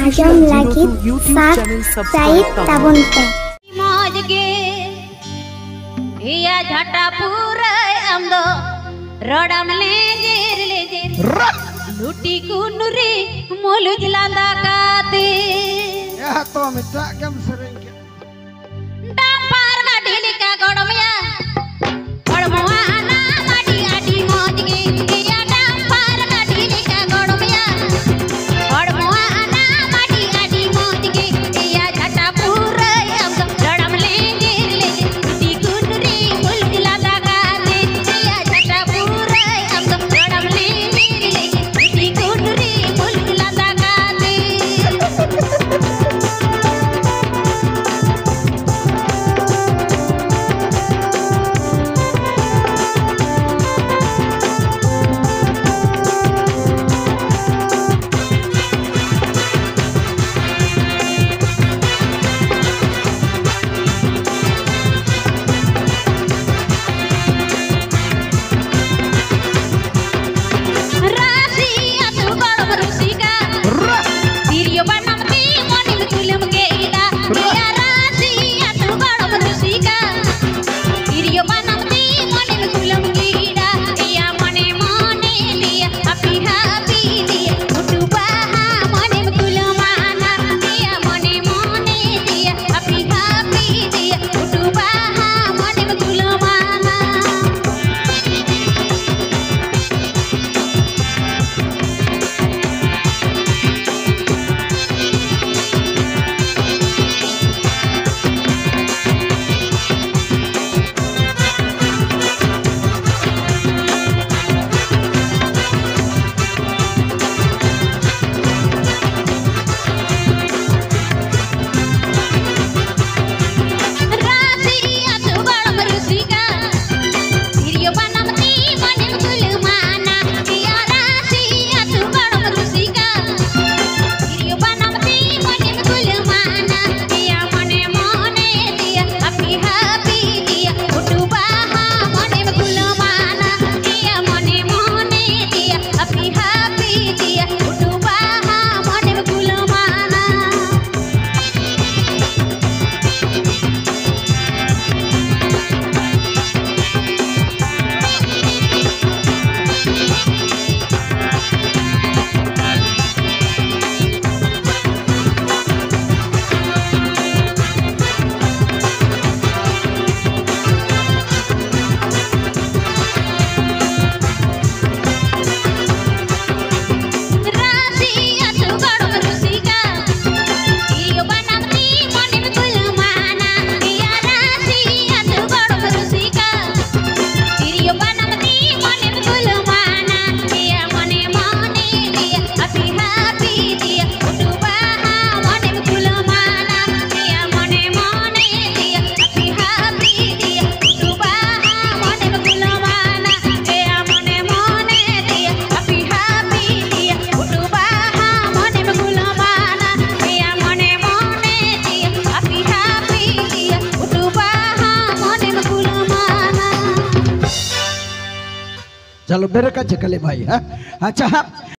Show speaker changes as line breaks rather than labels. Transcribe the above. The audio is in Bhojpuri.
आजम लगी साइड तबन पे
मौज गे हिया झटा पूरा अमदो रडम ले जेर लुटी कुनुरी मोलु जिलांदा काते
या तो मिटा कम सरेंगे
डांपार गाड़ी लिका गड़मया गड़मवा आना माटी आटी मौज गे हिया डांपार गाड़ी लिका गड़मया गड़मवा आना माटी आटी मौज गे हिया झटा पूरा अमदो रडम ले जेर लुटी कुनुरी मोलु जिलांदा काते हिया झटा पूरा अमदो रडम ले जेर लुटी कुनुरी मोलु जिलांदा काते
चलो मेरे का चकले भाई है अच्छा।